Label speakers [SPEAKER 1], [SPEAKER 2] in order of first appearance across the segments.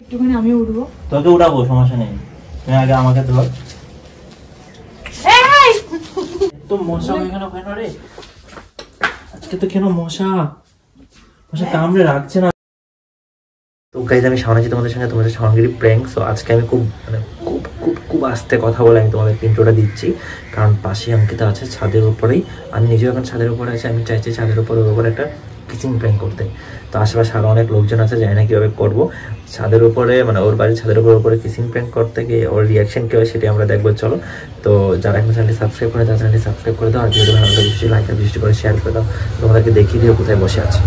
[SPEAKER 1] একটুখানি আমি উঠবো,
[SPEAKER 2] তোকে উঠাবো, সমস্যা নেই। তুমি আগে আমাকে ধর। তো মশা হয়ে গেল কেন রে আজকে? তো কেন মশা কামড়ে রাখছে না। তো গাইজ আমি শাওনাজি তোমাদের সঙ্গে, তোমাদের শাওনগিরি প্র্যাঙ্ক। সো আজকে আমি খুব মানে খুব খুব খুব আস্তে কথা বলে আমি তোমাদের ইন্ট্রোটা দিচ্ছি, কারণ পাশে অঙ্কিতা আছে ছাদের উপরেই। আমি নিজেও এখন ছাদের উপরে আছি। আমি চাইছি ছাদের উপরে ওর উপরে একটা কিচিং প্র্যাঙ্ক করতে। তো আশেপাশে আরও অনেক লোকজন আছে, জানি না কীভাবে করবো। ছাদের উপরে মানে ওর বাড়ির ছাদের উপরে কিচিং প্র্যাঙ্ক করতে গিয়ে ওর রিয়াকশন কী হয় সেটি আমরা দেখবো। চলো, তো যারা এখন চ্যানেলটি সাবস্ক্রাইব করে তারা চ্যানেলটি সাবস্ক্রাইব করে দাও, আর ভিডিও ভালো লাগলে বেশি লাইক আর বেশি করে শেয়ার করে দাও। তোমাদেরকে দেখিয়ে দিও কোথায় বসে আছে।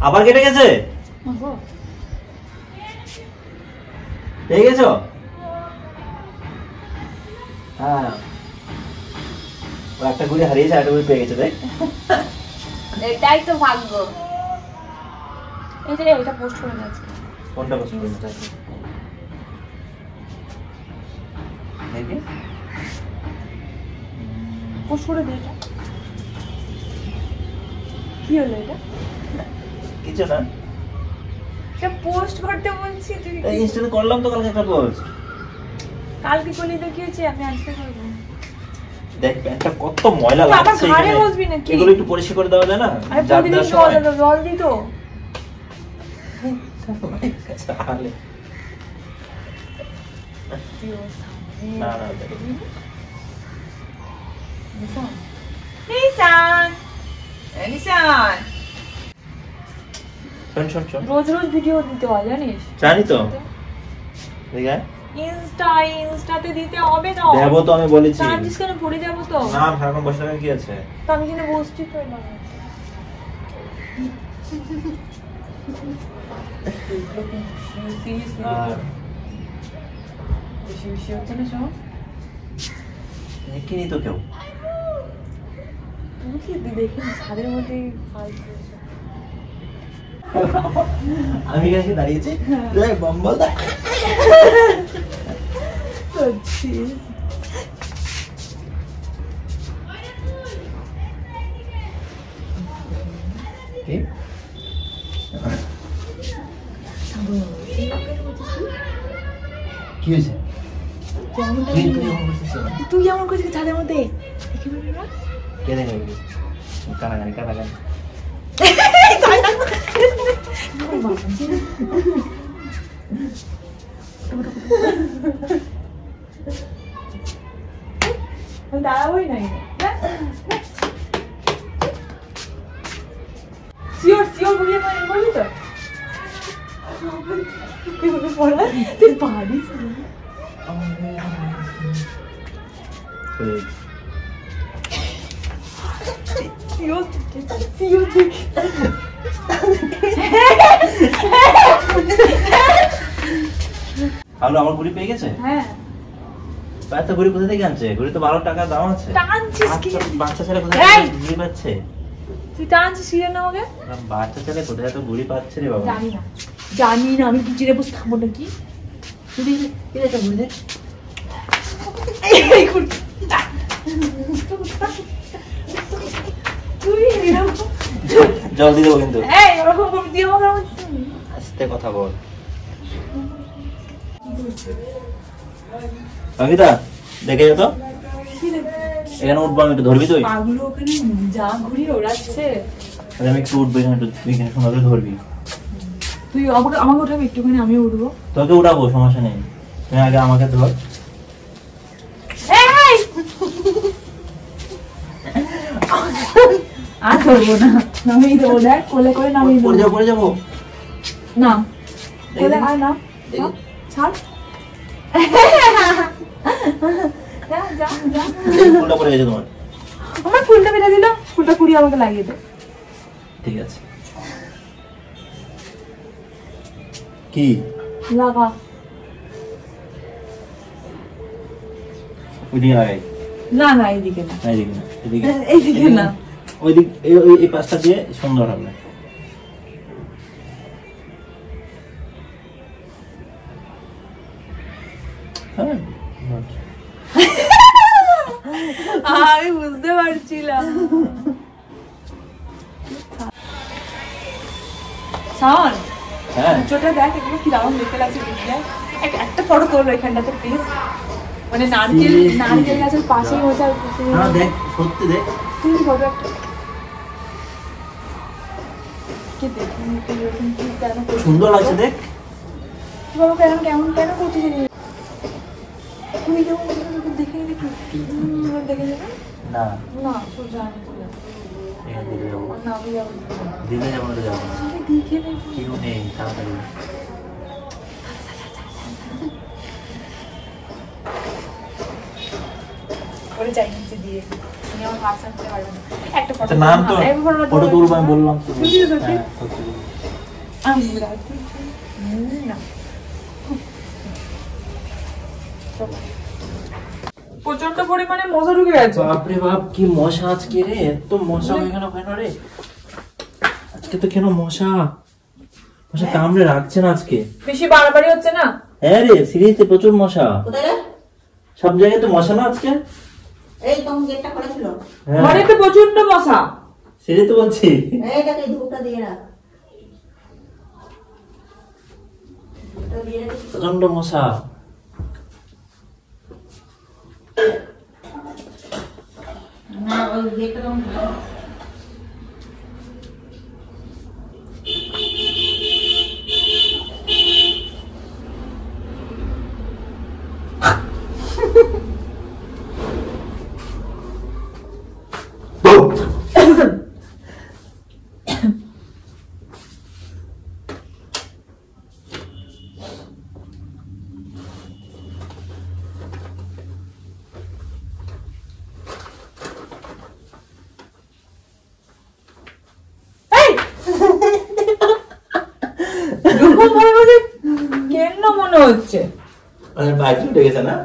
[SPEAKER 2] আবার কেটে গেছে? পেয়ে গেছো? হ্যাঁ, ও একটা ঘুরে হারিয়েছে, একটা ঘুরে পেয়ে গেছে। তাই
[SPEAKER 1] এটাই তো ভাগ্য। এটা পোস্ট করে দিয়েছে।
[SPEAKER 2] কোনটা পোস্ট করে দিয়েছে? দেখি
[SPEAKER 1] পোস্ট করে দে। এটা কি হলো? এটা
[SPEAKER 2] কিছু না,
[SPEAKER 1] এটা পোস্ট করতে বলছি। তুই
[SPEAKER 2] ইনস্টাতে করলাম তো কালকে একটা পোস্ট।
[SPEAKER 1] কালকে করলি তো কি হয়েছে? আমি আজকে করব।
[SPEAKER 2] দেখ প্যান্টটা কত ময়লা লাগছে।
[SPEAKER 1] আবার ঘাড়ে বসবি নাকি?
[SPEAKER 2] এগুলো একটু পরিষ্কার করে দেওয়া যায় না?
[SPEAKER 1] আরে প্রতিদিন জল দি তো।
[SPEAKER 2] না না শোন
[SPEAKER 1] রোজ রোজ ভিডিও দিতে হয় জানিস?
[SPEAKER 2] জানি তো।
[SPEAKER 1] ইনস্টাতে দিতে হবে না।
[SPEAKER 2] দেবো তো, আমি বলেছি।
[SPEAKER 1] চার্জিস কেন পড়ে যাবো তো?
[SPEAKER 2] না ভাড়া বসে থাকা কি আছে?
[SPEAKER 1] তো আমি এখানে বসছি তো না। বেশি হচ্ছে না সব।
[SPEAKER 2] দেখিনি তো কেউ।
[SPEAKER 1] তুমি কি দেখিনি? ছাদের মধ্যে
[SPEAKER 2] আমি এখানে দাঁড়িয়েছি, বম্বল কি হয়েছে?
[SPEAKER 1] তুই যেমন করছিস ছাদের মধ্যে
[SPEAKER 2] কে দেখে? কানাগানি কানাগানি
[SPEAKER 1] দাঁড়াবোই নাই। শিওর শিওর ঘুরিয়ে বলবি তো? তুই পারিস
[SPEAKER 2] আমার ঘুড়ি পেয়ে গেছে।
[SPEAKER 1] হ্যাঁ,
[SPEAKER 2] এত ঘুড়ি কোথা থেকে আনছে? ঘুড়ি তো 12 টাকা দাম আছে। বাচ্চা ছেলে কোথায় ঘুড়ি পাচ্ছে?
[SPEAKER 1] তুই টানছিস কি জন্য আমাকে?
[SPEAKER 2] বাচ্চা ছেলে কোথায় এত ঘুড়ি পাচ্ছে রে বাবা?
[SPEAKER 1] জানি না আমি কি চিড়ে বসে থাকবো নাকি?
[SPEAKER 2] জল দিয়ে দেবো কিন্তু। আস্তে কথা বল। অঙ্কিতা দেখে যেত এখানে উঠবো, আমি একটু ধরবি তুই?
[SPEAKER 1] যা ঘুরি ওড়াচ্ছে।
[SPEAKER 2] আমি একটু উঠবো এখানে, তুই এখানে সুন্দর করে ধরবি।
[SPEAKER 1] তুই আমাকে উঠাবি একটুখানি, আমি উঠবো।
[SPEAKER 2] তোকে উঠাবো, সমস্যা নেই। তুমি আগে আমাকে ধর।
[SPEAKER 1] আর ধরবো না, নামিয়ে দেবো। দেখ কোলে করে নামিয়ে দেবো।
[SPEAKER 2] পড়ে যাবো
[SPEAKER 1] না কোলে আর না, ছাড়।
[SPEAKER 2] ফুলটা পড়ে গেছে তোমার।
[SPEAKER 1] আমার ফুলটা বেঁধে দিল, ফুলটা কুড়িয়ে আমাকে লাগিয়ে দে।
[SPEAKER 2] ঠিক আছে, কি
[SPEAKER 1] লাগা?
[SPEAKER 2] ওইদিকে লাগাই।
[SPEAKER 1] না না এইদিকে না,
[SPEAKER 2] এইদিকে না,
[SPEAKER 1] এইদিকে না।
[SPEAKER 2] ওই দিক এই পাশটা দিয়ে সুন্দর হবে। হ্যাঁ
[SPEAKER 1] আমি বুঝতে পারছিলাম। শাওন,
[SPEAKER 2] হ্যাঁ
[SPEAKER 1] উচ্চটা দেখ এগুলো কি দারুণ দেখতে লাগছে। একটা ফটো তোলো এখানটাতে প্লিজ। মানে নারকেল গাছের পাশেই হচ্ছে।
[SPEAKER 2] হ্যাঁ দেখ, সত্যি দেখ,
[SPEAKER 1] তুই ফটো একটা কি দেখি এরকম কি কেন
[SPEAKER 2] সুন্দর লাগছে দেখ।
[SPEAKER 1] বাবা কেমন করছিস? তুমি কেমন দেখে দেখি দেখে
[SPEAKER 2] না
[SPEAKER 1] না সোজা আমি চলে না আমি যাবো
[SPEAKER 2] দিনে যাবো না, যাবো না,
[SPEAKER 1] দেখে নেই
[SPEAKER 2] কেউ নেই, তাড়াতাড়ি।
[SPEAKER 1] করে চাই নিচে দিয়ে তুমি আমার ভাষা নিতে পারবে না। একটা ফটো
[SPEAKER 2] নাম তো ফটো তুলবো আমি বললাম তো।
[SPEAKER 1] না প্রচন্ড পরিমাণে মশা ঢুকে গেছে।
[SPEAKER 2] বাপরে বাপ, কি মশা আজকে রে, এত মশা হয়ে গেল কেন রে আজকে? তো কেন মশা কামড়ে রাখছে না আজকে?
[SPEAKER 1] বেশি বাড়াবাড়ি হচ্ছে না?
[SPEAKER 2] হ্যাঁ রে, সিরিজে প্রচুর মশা, সব জায়গায় তো মশা না আজকে।
[SPEAKER 3] এই তখন গেটটা খোলা ছিল,
[SPEAKER 1] ঘরে তো প্রচন্ড মশা।
[SPEAKER 2] সেটাই তো বলছি,
[SPEAKER 3] এইটাকে ধূপটা দিয়ে রাখ,
[SPEAKER 2] প্রচন্ড মশা।
[SPEAKER 3] না ওই গেটটা তখন খোলা।
[SPEAKER 1] কেন মনে হচ্ছে
[SPEAKER 2] বাইরে উঠে গেছে না?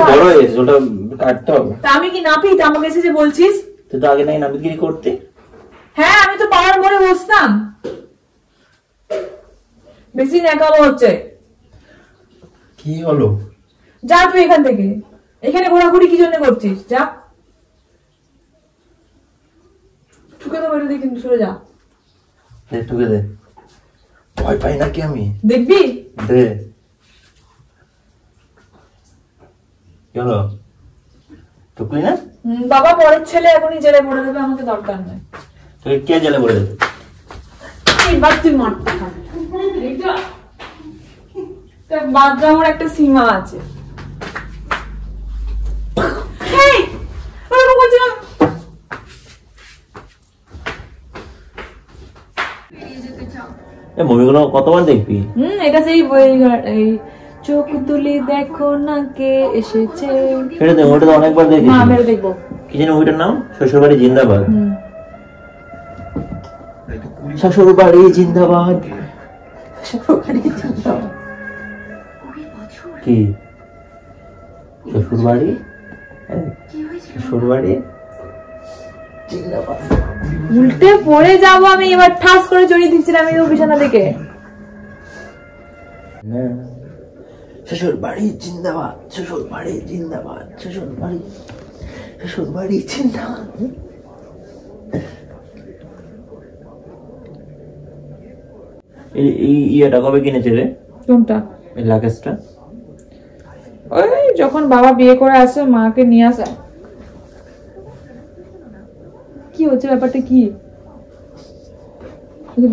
[SPEAKER 2] বড় হয়ে গেছে, ওটা কাটতে হবে।
[SPEAKER 1] আমি কি নাপি? আমাকে এসে যে বলছিস
[SPEAKER 2] তুই তো আগে নাই নাপিতগিরি করতে।
[SPEAKER 1] হ্যাঁ আমি তো পাড়ার মোড়ে বসতাম। বেশি ন্যাকামো হচ্ছে।
[SPEAKER 2] কি হলো?
[SPEAKER 1] যা তুই এখান থেকে। এখানে ঘোরাঘুরি কি জন্য করছিস? যা ঠুকে তো বেরো, কিন্তু সরে যা।
[SPEAKER 2] ঠুকে দে, ভয় পাই নাকি আমি?
[SPEAKER 1] দেখবি
[SPEAKER 2] দে। কি হলো? টুকলি না?
[SPEAKER 1] বাবা পরের ছেলে এখনই জেলে পড়ে দেবে, আমাকে দরকার নেই।
[SPEAKER 2] তোকে কে জেলে পড়ে দেবে?
[SPEAKER 1] এবার তুই মারতে থাক। বাথরুমের একটা সীমা আছে।
[SPEAKER 2] মুভিগুলো কতবার দেখবি?
[SPEAKER 1] এটা সেই এই চোখ তুলি দেখো না কে এসেছে,
[SPEAKER 2] সেটা দেখ, ওটা তো অনেকবার দেখি।
[SPEAKER 1] না আমি দেখবো।
[SPEAKER 2] কি জানি মুভিটার নাম? শ্বশুরবাড়ি জিন্দাবাদ। শ্বশুরবাড়ি জিন্দাবাদ, শ্বশুরবাড়ি জিন্দাবাদ। কি শ্বশুরবাড়ি? শ্বশুরবাড়ি জিন্দাবাদ।
[SPEAKER 1] উল্টে পড়ে যাবো আমি এবার, ঠাস করে জড়িয়ে দিচ্ছিলাম আমি বিছানা থেকে।
[SPEAKER 2] শ্বশুরবাড়ি জিন্দাবাদ, শ্বশুরবাড়ি জিন্দাবাদ, শ্বশুরবাড়ি, শ্বশুরবাড়ি জিন্দাবাদ। এই ইয়েটা কবে কিনেছে রে?
[SPEAKER 1] কোনটা?
[SPEAKER 2] এই লাগেজটা
[SPEAKER 1] ওই যখন বাবা বিয়ে করে আসে মাকে নিয়ে আসে। কি হচ্ছে ব্যাপারটা? কি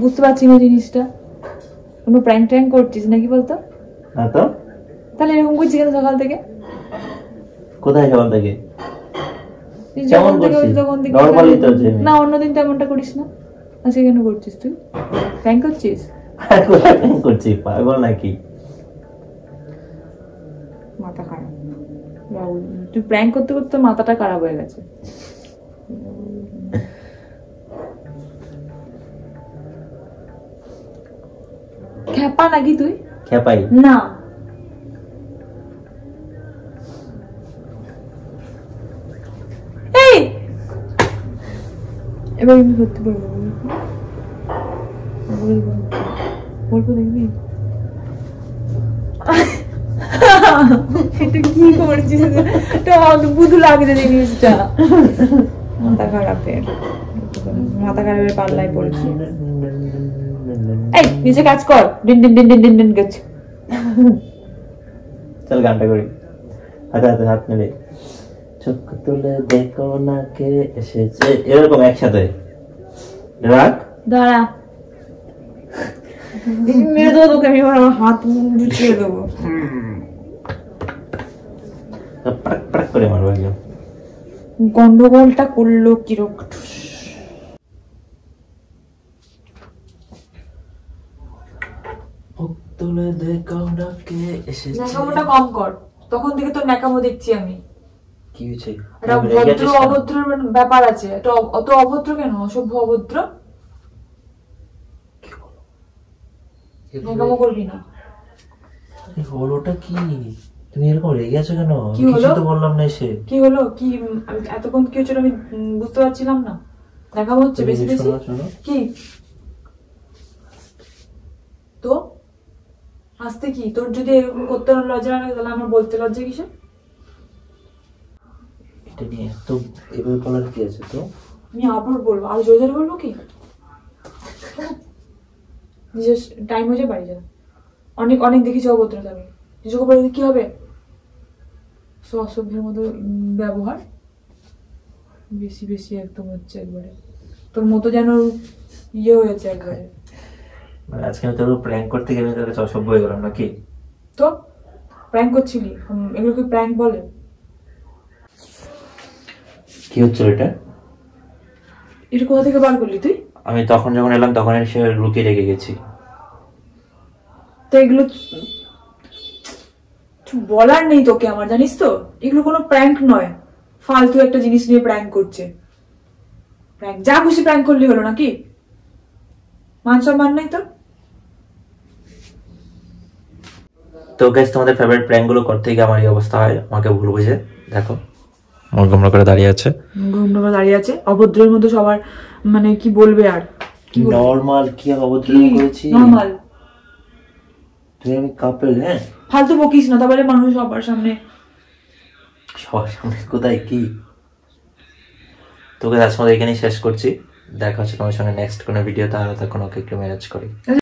[SPEAKER 1] বুঝতে পারছি না জিনিসটা। কোনো প্র্যাঙ্ক ট্যাঙ্ক করছিস নাকি বলতো?
[SPEAKER 2] না তো।
[SPEAKER 1] তাহলে এরকম করছিস কেন সকাল থেকে?
[SPEAKER 2] কোথায় সকাল থেকে?
[SPEAKER 1] যখন থেকে তখন থেকে না, অন্যদিন তো এমনটা করিস না, আজকে কেন করছিস? তুই প্র্যাঙ্ক করছিস?
[SPEAKER 2] কোথায় প্র্যাঙ্ক করছি? পাগল নাকি?
[SPEAKER 1] মাথা খারাপ। তুই প্র্যাঙ্ক করতে করতে মাথাটা খারাপ হয়ে গেছে। খ্যাপা নাকি তুই?
[SPEAKER 2] খেপাই
[SPEAKER 1] না এই এবার আমি করতে পারবো বলবো দেখবি এটা কি করছিস তো বুধু লাগছে জিনিসটা মাথা খারাপের পাল্লায় পড়েছি এই নিচে কাজ কর dean dean dean dean dean dean করছে
[SPEAKER 2] চল গানটা করি হাতে হাতে হাত মিলে চোখ তুলে দেখো না কে এসেছে এরকম একসাথে রাখ
[SPEAKER 1] দাঁড়া মেরে দেবো তোকে আমি আমার হাত ঢুকিয়ে দেবো
[SPEAKER 2] পাক পাক করে মারবো একদম
[SPEAKER 1] গন্ডগোলটা করলো কিরক
[SPEAKER 2] তুলে দেখো না কে এসেছে
[SPEAKER 1] ন্যাকামোটা কম কর তখন থেকে তোর ন্যাকামো দেখছি আমি
[SPEAKER 2] কি হয়েছে
[SPEAKER 1] একটা ভদ্র অভদ্রের ব্যাপার আছে এটা অত অভদ্র কেন অসভ্য অভদ্র ন্যাকামো করবি না
[SPEAKER 2] হলোটা কি তুমি এরকম রেগে আছো কেন
[SPEAKER 1] কি হলো?
[SPEAKER 2] কিছু তো বললাম না এসে
[SPEAKER 1] কি হলো কি আমি এতক্ষণ কি হচ্ছিল আমি বুঝতে পারছিলাম না ন্যাকামো হচ্ছে বেশি বেশি
[SPEAKER 2] শোনো, শোনো।
[SPEAKER 1] কি তো আসতে কি তোর যদি এরকম করতে লজ্জা না লাগে তাহলে আমার বলতে লজ্জা কিসে
[SPEAKER 2] এটা নিয়ে এত এভাবে বলার কি আছে তো
[SPEAKER 1] আমি আবার বলবো আর জোরে জোরে বলবো কি নিজের টাইম হয়ে যায় বাড়ি যা অনেক অনেক দেখেছি অভদ্রতা আমি নিজেকে বলে কি হবে অসভ্যের মতো ব্যবহার বেশি বেশি একদম হচ্ছে একবারে তোর মতো যেন ইয়ে হয়েছে একবারে
[SPEAKER 2] মানে আজকে আমি তোর প্র্যাঙ্ক করতে গেলে তোর কাছে অসভ্য হয়ে গেলাম নাকি
[SPEAKER 1] তো প্র্যাঙ্ক করছিলি এগুলো কি প্র্যাঙ্ক বলে
[SPEAKER 2] কি হচ্ছে এটা
[SPEAKER 1] এটা কোথা থেকে বার করলি তুই
[SPEAKER 2] আমি তখন যখন এলাম তখন সে লুকিয়ে রেখে গেছি
[SPEAKER 1] তো এগুলো বলার নেই তোকে আমার জানিস তো এগুলো কোনো প্র্যাঙ্ক নয় ফালতু একটা জিনিস নিয়ে প্র্যাঙ্ক করছে প্র্যাঙ্ক যা খুশি প্র্যাঙ্ক করলি হলো নাকি মান সম্মান নাই তো
[SPEAKER 2] তো গাইস তোমাদের ফেভারিট প্র্যাঙ্ক গুলো করতে গিয়ে আমার এই অবস্থা হয় আমাকে ভুল বুঝে দেখো মোর গোমরা করে দাঁড়িয়ে আছে
[SPEAKER 1] ঘুমটা করে দাঁড়িয়ে আছে অভদ্রের মধ্যে সবার মানে কি বলবে আর
[SPEAKER 2] নরমাল কি অভদ্র করেছি
[SPEAKER 1] নরমাল
[SPEAKER 2] তুই আমি কাপেল হ্যাঁ
[SPEAKER 1] ফালতু বকিস না তাহলে মানুষ সবার সামনে
[SPEAKER 2] সবার সামনে কোথায় কি তোকে আজকে এখানেই শেষ করছি দেখা হচ্ছে তোমার সঙ্গে নেক্সট কোনো ভিডিও তাহলে তখন ওকে একটু ম্যানেজ করি